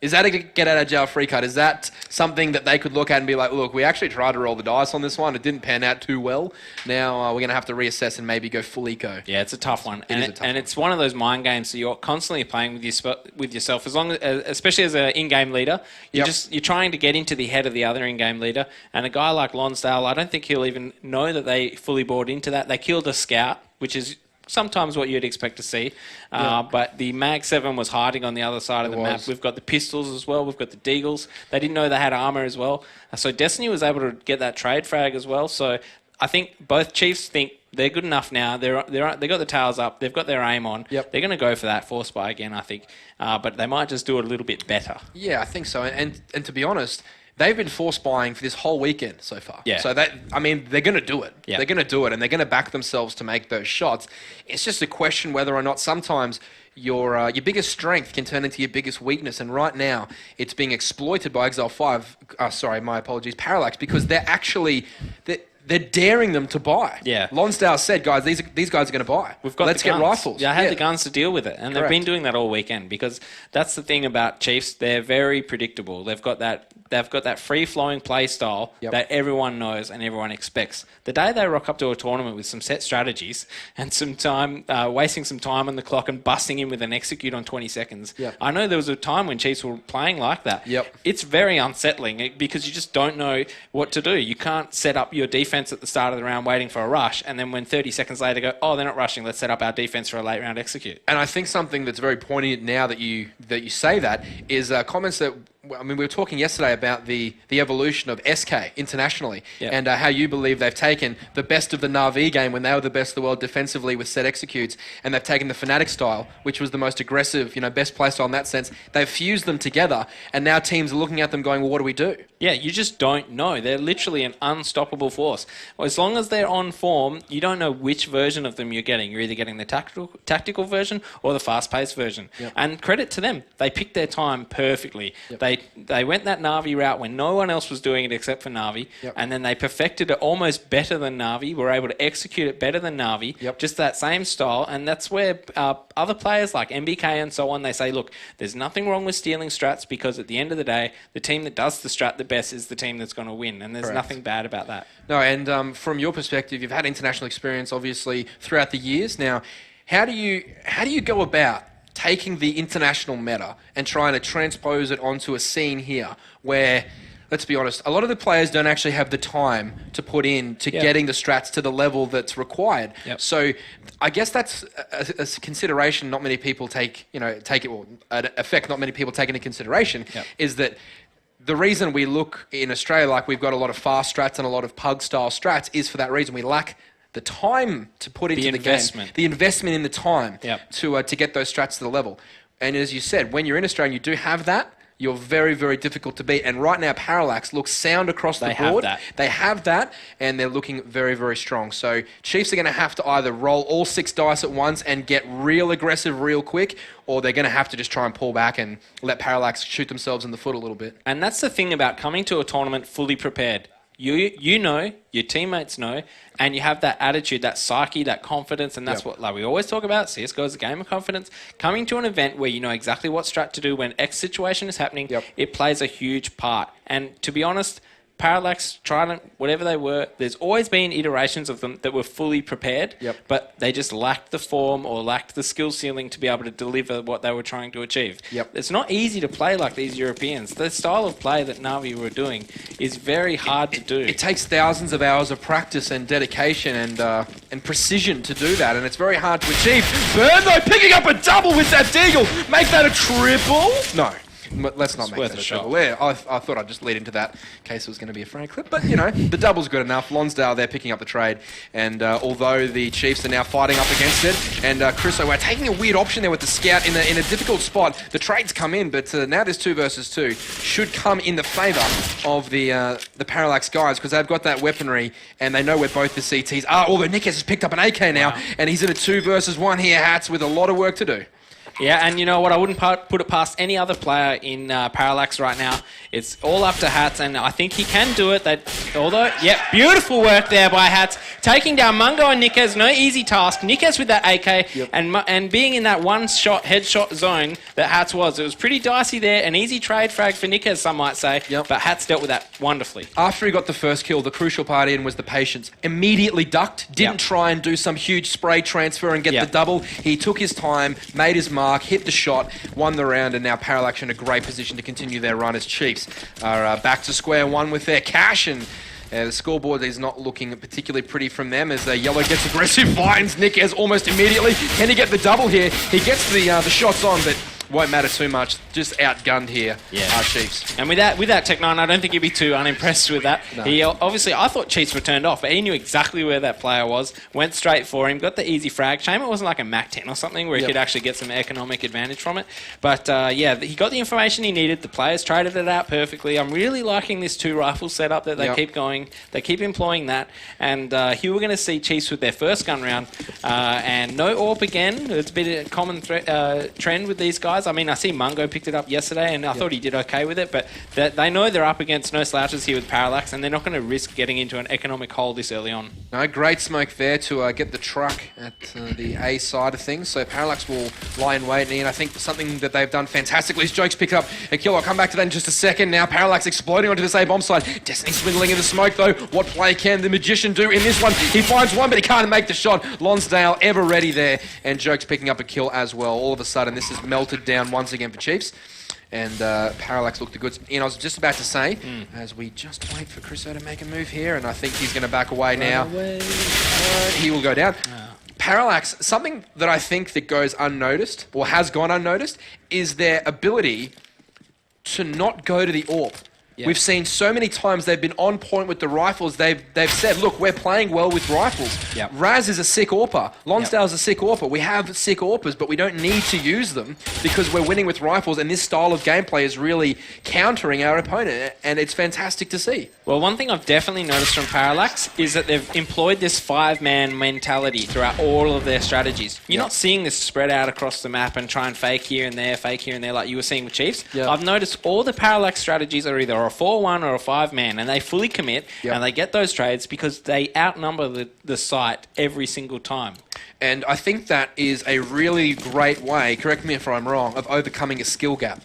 Is that a get-out-of-jail-free card? Is that something that they could look at and be like, look, we actually tried to roll the dice on this one. It didn't pan out too well. Now we're going to have to reassess and maybe go full eco. Yeah, it's a tough one. It's one of those mind games that you're constantly playing with yourself. As long as, especially as an in-game leader, you're trying to get into the head of the other in-game leader. And a guy like Lonsdale, I don't think he'll even know that they fully bought into that. They killed a scout, which is sometimes what you'd expect to see. But the Mag 7 was hiding on the other side of the map. We've got the pistols as well. We've got the Deagles. They didn't know they had armor as well. So Destiny was able to get that trade frag as well. So I think both Chiefs think they're good enough now. They got the tails up. They've got their aim on. They're going to go for that force buy again, I think. But they might just do it a little bit better. Yeah, I think so. And to be honest, they've been force buying for this whole weekend so far. Yeah. So they're going to do it. Yeah. They're going to do it, and they're going to back themselves to make those shots. It's just a question whether or not sometimes your biggest strength can turn into your biggest weakness. And right now, it's being exploited by Exile 5. My apologies, Parallax, because they're daring them to buy. Yeah. Lonsdale said, guys, these guys are going to buy. Let's get rifles. Yeah, I had the guns to deal with it. And they've been doing that all weekend because that's the thing about Chiefs. They're very predictable. They've got that free-flowing play style that everyone knows and everyone expects. The day they rock up to a tournament with some set strategies and some time, wasting some time on the clock and busting in with an execute on 20 seconds. I know there was a time when Chiefs were playing like that. It's very unsettling because you just don't know what to do. You can't set up your defense at the start of the round waiting for a rush, and then when 30 seconds later go, oh, they're not rushing, let's set up our defense for a late round execute. And I think something that's very poignant now that you say that is comments that, we were talking yesterday about the evolution of SK internationally and how you believe they've taken the best of the Na'Vi game when they were the best of the world defensively with set executes, and they've taken the Fnatic style, which was the most aggressive, best play style in that sense. They've fused them together, and now teams are looking at them going, well, what do we do? Yeah, you just don't know. They're literally an unstoppable force. As long as they're on form, you don't know which version of them you're getting. You're either getting the tactical version or the fast-paced version. And credit to them. They picked their time perfectly. They went that Na'Vi route when no one else was doing it except for Na'Vi, and then they perfected it almost better than Na'Vi, were able to execute it better than Na'Vi, just that same style, and that's where other players like MBK and so on, they say, look, there's nothing wrong with stealing strats because at the end of the day, the team that does the strat the best is the team that's going to win, and there's nothing bad about that. No, and from your perspective, you've had international experience, obviously, throughout the years. Now, how do you go about taking the international meta and trying to transpose it onto a scene here where, let's be honest, a lot of the players don't actually have the time to put in to getting the strats to the level that's required. So I guess that's a consideration not many people take an effect not many people take into consideration is that the reason we look in Australia like we've got a lot of fast strats and a lot of pug-style strats is for that reason. We lack the time to put into the game, the investment in the time to get those strats to the level. And as you said, when you're in Australia and you do have that, you're very, very difficult to beat. And right now, Parallax looks sound across the board. They have that, and they're looking very, very strong. So Chiefs are going to have to either roll all 6 dice at once and get real aggressive real quick, or they're going to have to just try and pull back and let Parallax shoot themselves in the foot a little bit. And that's the thing about coming to a tournament fully prepared. You know, your teammates know, and you have that attitude, that psyche, that confidence, and that's what we always talk about. CSGO is a game of confidence. Coming to an event where you know exactly what strat to do when X situation is happening, it plays a huge part. And to be honest, Parallax, Trident, whatever they were, there's always been iterations of them that were fully prepared, but they just lacked the form or lacked the skill ceiling to be able to deliver what they were trying to achieve. It's not easy to play like these Europeans. The style of play that Na'Vi were doing is very hard to do. It takes thousands of hours of practice and dedication and precision to do that, and it's very hard to achieve. Burn, though, picking up a double with that Deagle. Make that a triple? No. Let's not make that a triple. Yeah, I thought I'd just lead into that in case it was going to be a frank clip. But, the double's good enough. Lonsdale, they're picking up the trade. And although the Chiefs are now fighting up against it, and Chriso, we're taking a weird option there with the scout in a difficult spot. The trades come in, but now there's 2 versus 2. Should come in the favour of the Parallax guys because they've got that weaponry and they know where both the CTs are. Although Nick has picked up an AK now, and he's in a 2 versus 1 here, Hats, with a lot of work to do. Yeah, and you know what? I wouldn't put it past any other player in Parallax right now. It's all up to Hats, and I think he can do it. Beautiful work there by Hats. Taking down Mungo and Nikes, no easy task. Nikes with that AK, and being in that one-shot headshot zone that Hats was. It was pretty dicey there. An easy trade frag for Nikes, some might say, but Hats dealt with that wonderfully. After he got the first kill, the crucial part in was the patience. Immediately ducked, didn't try and do some huge spray transfer and get the double. He took his time, made his mark, hit the shot, won the round, and now Parallax in a great position to continue their run as Chiefs are back to square one with their cash, and the scoreboard is not looking particularly pretty from them as Yellow gets aggressive, finds Nikes almost immediately. Can he get the double here? He gets the shots on, but won't matter too much. Just outgunned here, our Chiefs. And with that Tech 9, I don't think he'd be too unimpressed with that. No. He obviously, I thought Chiefs were turned off, but he knew exactly where that player was. Went straight for him, got the easy frag. Shame it wasn't like a Mac 10 or something where he could actually get some economic advantage from it. But he got the information he needed. The players traded it out perfectly. I'm really liking this 2-rifle setup that they keep going. They keep employing that. And here we're going to see Chiefs with their first gun round. And no AWP again. It's been a common trend with these guys. I mean, I see Mungo picked it up yesterday, and I thought he did okay with it, but they know they're up against no slouches here with Parallax, and they're not going to risk getting into an economic hole this early on. No, great smoke there to get the truck at the A side of things, so Parallax will lie in wait, and I think something that they've done fantastically is Jokes picked up a kill. I'll come back to that in just a second. Now Parallax exploding onto this A bomb side. Destiny swindling in the smoke, though. What play can the Magician do in this one? He finds one, but he can't make the shot. Lonsdale ever ready there, and Jokes picking up a kill as well. All of a sudden, this is melted down once again for Chiefs. And Parallax looked a good... I was just about to say, as we just wait for Chriso to make a move here, and I think he's going to back away now. He will go down. Parallax, something that I think that goes unnoticed, or has gone unnoticed, is their ability to not go to the AWP. Yep. We've seen so many times they've been on point with the rifles. They've said, look, we're playing well with rifles. Yep. Raz is a sick AWPer. Lonsdale's a sick AWPer. We have sick AWPers, but we don't need to use them because we're winning with rifles, and this style of gameplay is really countering our opponent, and it's fantastic to see. Well, one thing I've definitely noticed from Parallax is that they've employed this 5-man mentality throughout all of their strategies. You're not seeing this spread out across the map and try and fake here and there like you were seeing with Chiefs. Yep. I've noticed all the Parallax strategies are either a 4-1 or a 5-man, and they fully commit, and they get those trades because they outnumber the site every single time. And I think that is a really great way, correct me if I'm wrong, of overcoming a skill gap.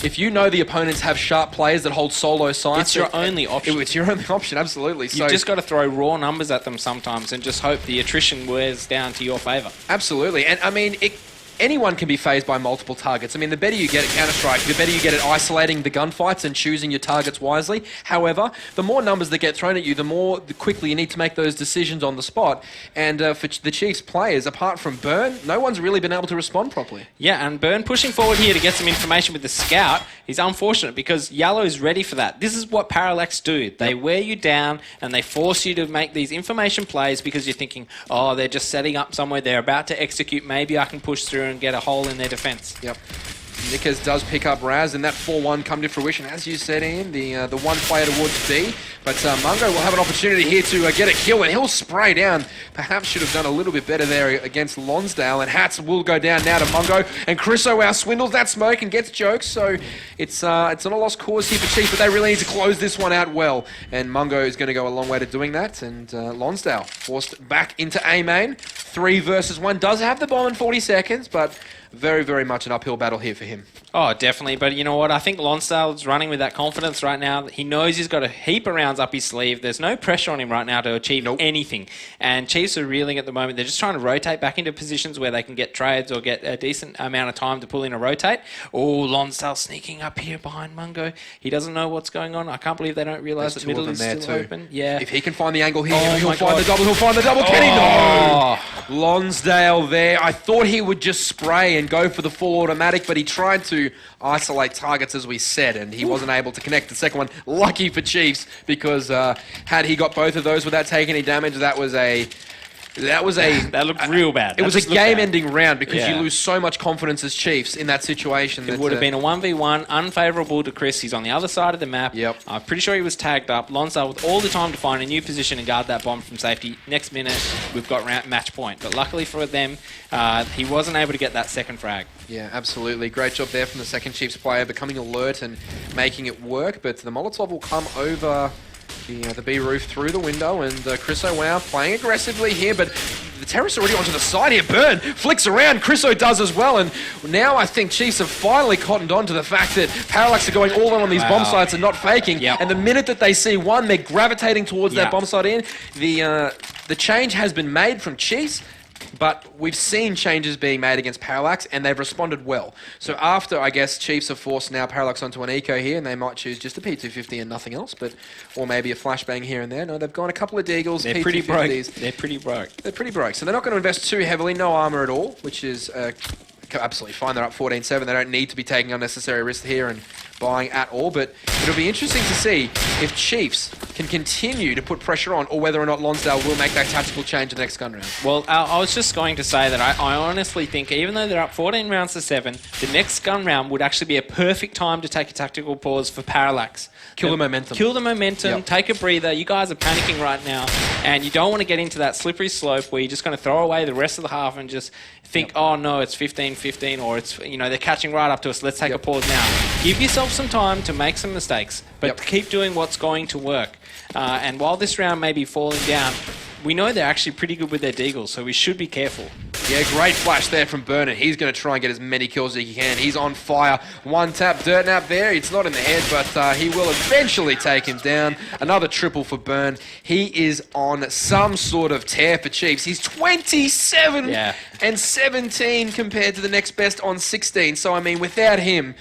If you know the opponents have sharp players that hold solo sights... It's your only option. It's your only option, absolutely. You've just got to throw raw numbers at them sometimes and just hope the attrition wears down to your favour. Absolutely. And, I mean, anyone can be phased by multiple targets. I mean, the better you get at Counter-Strike, the better you get at isolating the gunfights and choosing your targets wisely. However, the more numbers that get thrown at you, the quickly you need to make those decisions on the spot. And for the Chiefs players, apart from Burn, no one's really been able to respond properly. Yeah, and Burn pushing forward here to get some information with the scout is unfortunate because Yellow's ready for that. This is what Parallax do. They wear you down and they force you to make these information plays because you're thinking, oh, they're just setting up somewhere, they're about to execute, maybe I can push through and get a hole in their defense. Yep. Nikes does pick up Raz, and that 4-1 come to fruition, as you said, Ian, the one player towards B. But Mungo will have an opportunity here to get a kill, and he'll spray down. Perhaps should have done a little bit better there against Lonsdale, and Hats will go down now to Mungo, and Chriso swindles that smoke and gets Jokes, so it's not a lost cause here for Chiefs, but they really need to close this one out well, and Mungo is going to go a long way to doing that, and Lonsdale forced back into A main. 3 versus 1, does have the bomb in 40 seconds, but very, very much an uphill battle here for him. Oh, definitely. But you know what? I think Lonsdale's running with that confidence right now. He knows he's got a heap of rounds up his sleeve. There's no pressure on him right now to achieve anything. And Chiefs are reeling at the moment. They're just trying to rotate back into positions where they can get trades or get a decent amount of time to pull in a rotate. Oh, Lonsdale sneaking up here behind Mungo. He doesn't know what's going on. I can't believe they don't realise that middle is still open. Yeah. If he can find the angle here, he'll find the double. He'll find the double. Can he? No! Lonsdale there. I thought he would just spray and go for the full automatic, but he tried to isolate targets, as we said, and he wasn't able to connect the second one. Lucky for Chiefs, because had he got both of those without taking any damage, that was a That was a... That looked real bad. It was a game-ending round because Yeah. you lose so much confidence as Chiefs in that situation. It would have been a 1v1, unfavourable to Chris. He's on the other side of the map. Yep. I'm pretty sure he was tagged up. Lonsdale with all the time to find a new position and guard that bomb from safety. Next minute, we've got match point. But luckily for them, he wasn't able to get that second frag. Yeah, absolutely. Great job there from the second Chiefs player, becoming alert and making it work. But the Molotov will come over the B roof through the window, and Chris O'Wow playing aggressively here, but the terrorists already onto the side here. Burn flicks around, Chris O does as well, and now I think Chiefs have finally cottoned on to the fact that Parallax are going all in on these bomb sites and not faking, Yep. and the minute that they see one, they're gravitating towards Yep. that bomb site in. The change has been made from Chiefs, but we've seen changes being made against Parallax, and they've responded well. So after, I guess, Chiefs have forced now Parallax onto an eco here, and they might choose just a P250 and nothing else, or maybe a flashbang here and there. No, they've gone a couple of Deagles, They're P250s. pretty broke. They're pretty broke. They're pretty broke. So they're not going to invest too heavily, no armor at all, which is absolutely fine. They're up 14-7. They don't need to be taking unnecessary risks here and buying at all, but it'll be interesting to see if Chiefs can continue to put pressure on, or whether or not Lonsdale will make that tactical change in the next gun round. Well, I was just going to say that I honestly think even though they're up 14 rounds to 7, the next gun round would actually be a perfect time to take a tactical pause for Parallax. Kill the momentum. Kill the momentum, Yep. Take a breather. You guys are panicking right now, and you don't want to get into that slippery slope where you're just going to throw away the rest of the half and just think, oh no, it's 15-15, or it's, they're catching right up to us. Let's take a pause now. Give yourself some time to make some mistakes, but keep doing what's going to work. And while this round may be falling down, we know they're actually pretty good with their deagles, so we should be careful. Yeah, great flash there from Bernard. He's going to try and get as many kills as he can. He's on fire. One tap, dirt nap there. It's not in the head, but he will eventually take him down. Another triple for Byrne. He is on some sort of tear for Chiefs. He's 27 and 17 compared to the next best on 16. So, I mean, without him,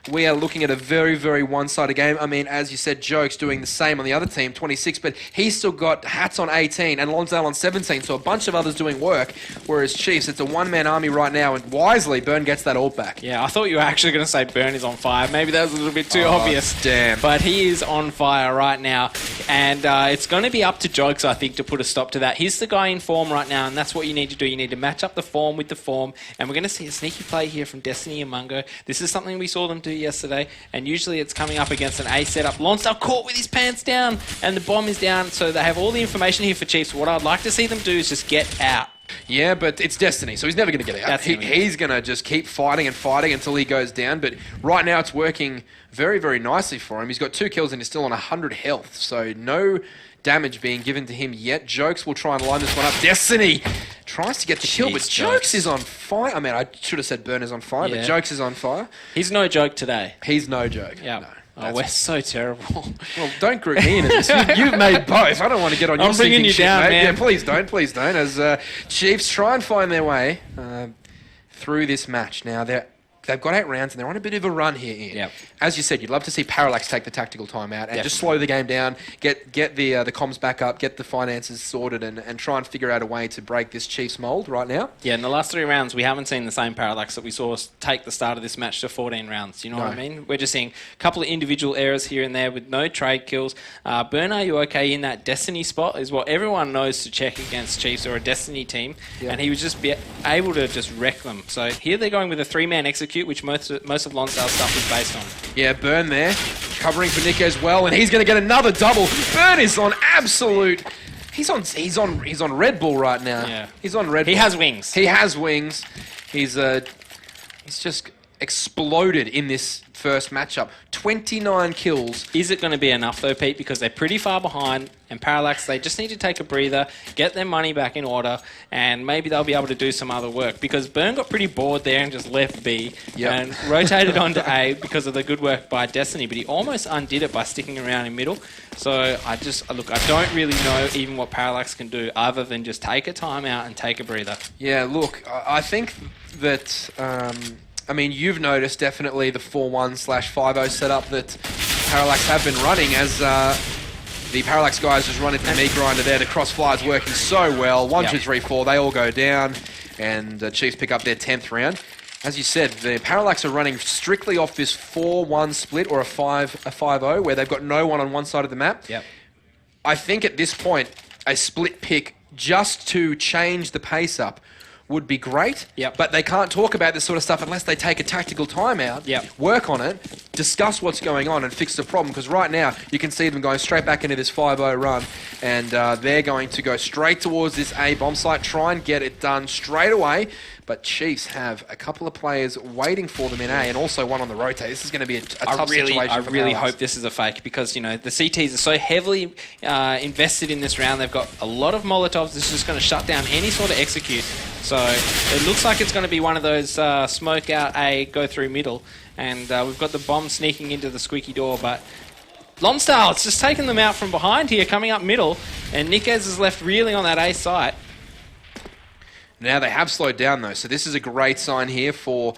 we are looking at a very, very one-sided game. I mean, as you said, Jokes doing the same on the other team, 26, but he's still got Hats on 18 and Lonsdale on 17, so a bunch of others doing work, whereas Chiefs, it's a one-man army right now, and wisely, Byrne gets that ult back. Yeah, I thought you were actually going to say Byrne is on fire. Maybe that was a little bit too obvious. Damn. But he is on fire right now, and it's going to be up to Jokes, I think, to put a stop to that. He's the guy in form right now, and that's what you need to do. You need to match up the form with the form, and we're going to see a sneaky play here from Destiny and Mungo. This is something we saw them do yesterday, and usually it's coming up against an A setup. Lonsdale caught with his pants down, and the bomb is down, so they have all the information here for Chiefs. What I'd like to see them do is just get out. Yeah, but it's Destiny, so he's never going to get out. He's going to just keep fighting and fighting until he goes down, but right now it's working very, very nicely for him. He's got 2 kills and he's still on 100 health, so no damage being given to him yet. Jokes will try and line this one up. Destiny tries to get the kill, but Jokes is on fire. I mean, I should have said Burn is on fire, but Jokes is on fire. He's no joke today. He's no joke. Yeah. No. Oh, we're so terrible. Well, don't group me into this. You've made both. I don't want to get on your bringing you shit, down, mate. man. Yeah, please don't. As Chiefs try and find their way through this match. Now, they've got 8 rounds and they're on a bit of a run here, Ian. Yep. As you said, you'd love to see Parallax take the tactical time out and just slow the game down, get the comms back up, get the finances sorted, and try and figure out a way to break this Chiefs mold right now. Yeah, in the last 3 rounds, we haven't seen the same Parallax that we saw take the start of this match to 14 rounds. You know what I mean? We're just seeing a couple of individual errors here and there with no trade kills. Burn, are you okay in that Destiny spot? Is what everyone knows to check against Chiefs or a Destiny team, and he was just able to just wreck them. So here they're going with a 3-man execute, which most of Lonsdale's stuff is based on. Yeah, Burn there, covering for Nick as well, and he's going to get another double. Burn is on absolute... He's on Red Bull right now. Yeah. He's on Red Bull. He has wings. He has wings. He's just exploded in this first matchup. 29 kills. Is it going to be enough though, Pete? Because they're pretty far behind, and Parallax, they just need to take a breather, get their money back in order, and maybe they'll be able to do some other work. Because Burn got pretty bored there and just left B and rotated onto A because of the good work by Destiny, but he almost undid it by sticking around in middle. So I don't really know even what Parallax can do other than just take a timeout and take a breather. Yeah, look, I think that... I mean, you've noticed definitely the 4-1/5-0 setup that Parallax have been running as the Parallax guys just run into the meat grinder there. The crossfire is working so well. 1, 2, 3, 4, they all go down, and Chiefs pick up their 10th round. As you said, the Parallax are running strictly off this 4-1 split or a 5-0 where they've got no one on one side of the map. Yep. I think at this point, a split pick just to change the pace up would be great, Yep. but they can't talk about this sort of stuff unless they take a tactical timeout, Yep. work on it, discuss what's going on and fix the problem, because right now you can see them going straight back into this 5-0 run, and they're going to go straight towards this A bomb site, try and get it done straight away, but Chiefs have a couple of players waiting for them in A and also one on the rotate. This is going to be a tough situation I for really Parallax. hope this is a fake because, you know, the CTs are so heavily invested in this round. They've got a lot of Molotovs. This is just going to shut down any sort of execute. So it looks like it's going to be one of those smoke out A, go through middle. And we've got the bomb sneaking into the squeaky door, but Lonsdale, it's just taken them out from behind here, coming up middle. And Niquez is left reeling on that A site. Now they have slowed down though, so this is a great sign here for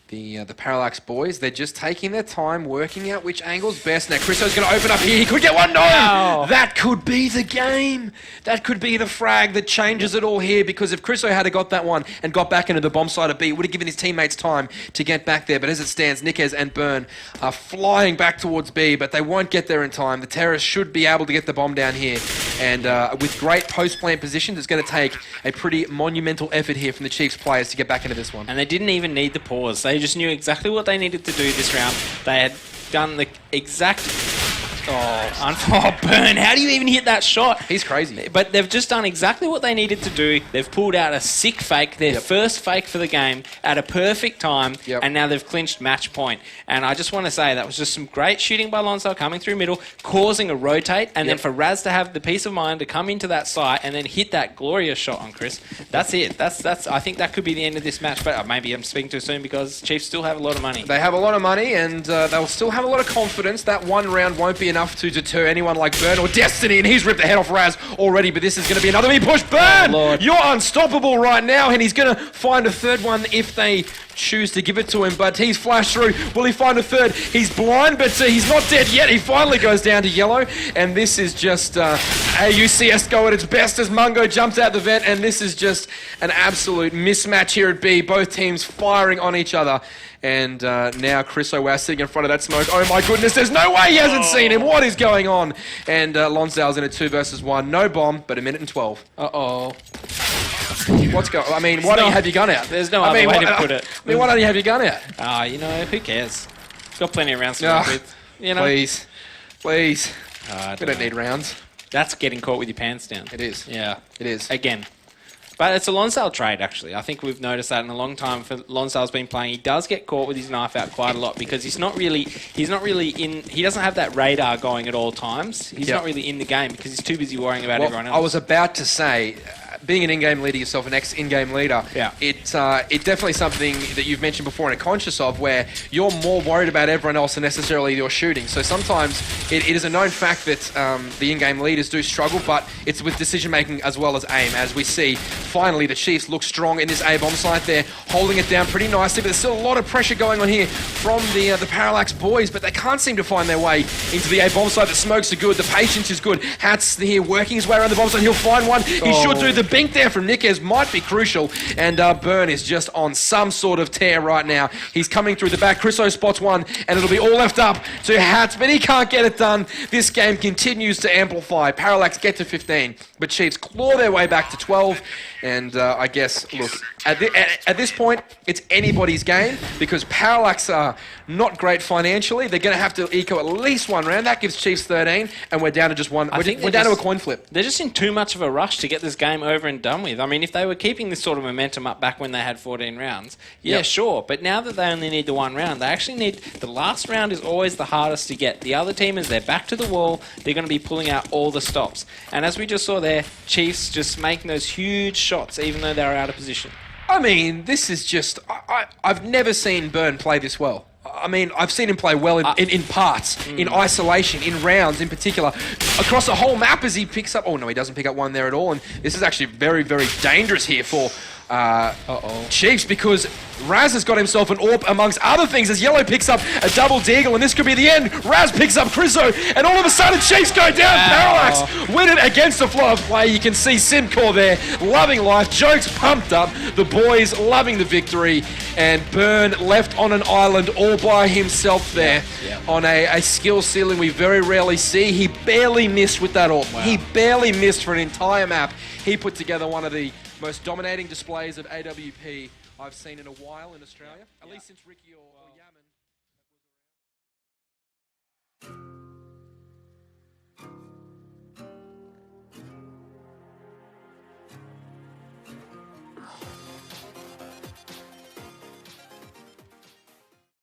the Parallax boys. They're just taking their time, working out which angle's best. Now Chriso's going to open up here. He could get one. No! Wow. That could be the game. That could be the frag that changes it all here, because if Chriso had got that one and got back into the bomb side of B, it would have given his teammates time to get back there. But as it stands, Niquez and Byrne are flying back towards B, but they won't get there in time. The terrorists should be able to get the bomb down here. And with great post-plant positions, it's going to take a pretty monumental effort here from the Chiefs players to get back into this one. And they didn't even need the pause. They just knew exactly what they needed to do this round. They had done the exact... Oh, Byrne, how do you even hit that shot? He's crazy. But they've just done exactly what they needed to do. They've pulled out a sick fake, their first fake for the game, at a perfect time, and now they've clinched match point. And I just want to say that was just some great shooting by Lonsdale coming through middle, causing a rotate, and then for Raz to have the peace of mind to come into that site and then hit that glorious shot on Chris. That's it. That's. I think that could be the end of this match, but maybe I'm speaking too soon because Chiefs still have a lot of money. They have a lot of money, and they'll still have a lot of confidence. That one round won't be enough to deter anyone like Byrne or Destiny, and he's ripped the head off Raz already, but this is going to be another push. Byrne, you're unstoppable right now, and he's going to find a third one if they choose to give it to him, but he's flashed through. Will he find a third? He's blind, but he's not dead yet. He finally goes down to yellow, and this is just AUCS at its best as Mungo jumps out the vent, and this is just an absolute mismatch here at B. Both teams firing on each other. And now Chris O'Wau sitting in front of that smoke. Oh my goodness, there's no way he hasn't seen him. What is going on? And Lonsdale's in a 2 versus 1. No bomb, but 1:12. Uh-oh. What's going on? I mean, why don't you have your gun out? There's no other way to put it. I mean, why don't you have your gun out? You know, who cares? Got plenty of rounds to work with. You know? Please. Please. I We don't need rounds. That's getting caught with your pants down. It is. Yeah. It is. Again. But it's a Lonsdale trade, actually. I think we've noticed that in a long time for Lonsdale's been playing. He does get caught with his knife out quite a lot because he's not really in. He doesn't have that radar going at all times. He's not really in the game because he's too busy worrying about everyone else. I was about to say, being an in-game leader yourself, an ex-in-game leader, it's definitely something that you've mentioned before and are conscious of, where you're more worried about everyone else than necessarily your shooting. So sometimes it is a known fact that the in-game leaders do struggle, but it's with decision-making as well as aim. As we see, finally, the Chiefs look strong in this A-bomb site. They're holding it down pretty nicely, but there's still a lot of pressure going on here from the Parallax boys, but they can't seem to find their way into the A-bomb site. The smokes are good, the patience is good. Hat's here working his way around the bomb site. He'll find one. He should do. The bink there from Niquez might be crucial, and Byrne is just on some sort of tear right now. He's coming through the back. Chriso spots one, and it'll be all left up to Hats, but he can't get it done. This game continues to amplify. Parallax get to 15, but Chiefs claw their way back to 12, and I guess, look, at this point, it's anybody's game, because Parallax are not great financially. They're going to have to eco at least one round. That gives Chiefs 13, and we're down to just one. We're down to a coin flip. They're just in too much of a rush to get this game over and done with. I mean, if they were keeping this sort of momentum up back when they had 14 rounds, sure. But now that they only need the one round, they actually need... The last round is always the hardest to get. The other team, as they're back to the wall, they're going to be pulling out all the stops. And as we just saw there, Chiefs just making those huge shots, even though they're out of position. I mean, this is just... I've never seen Byrne play this well. I mean, I've seen him play well in parts, in isolation, in rounds in particular, across the whole map as he picks up... Oh, no, he doesn't pick up one there at all. And this is actually very, very dangerous here for Chiefs, because Raz has got himself an AWP amongst other things as Yellow picks up a double deagle, and this could be the end. Raz picks up Chriso, and all of a sudden Chiefs go down. Parallax win it against the flow of play. You can see Simcore there loving life. Jokes pumped up. The boys loving the victory, and Burn left on an island all by himself there on a skill ceiling we very rarely see. He barely missed with that AWP. He barely missed for an entire map. He put together one of the most dominating displays of AWP I've seen in a while in Australia, at least since Ricky or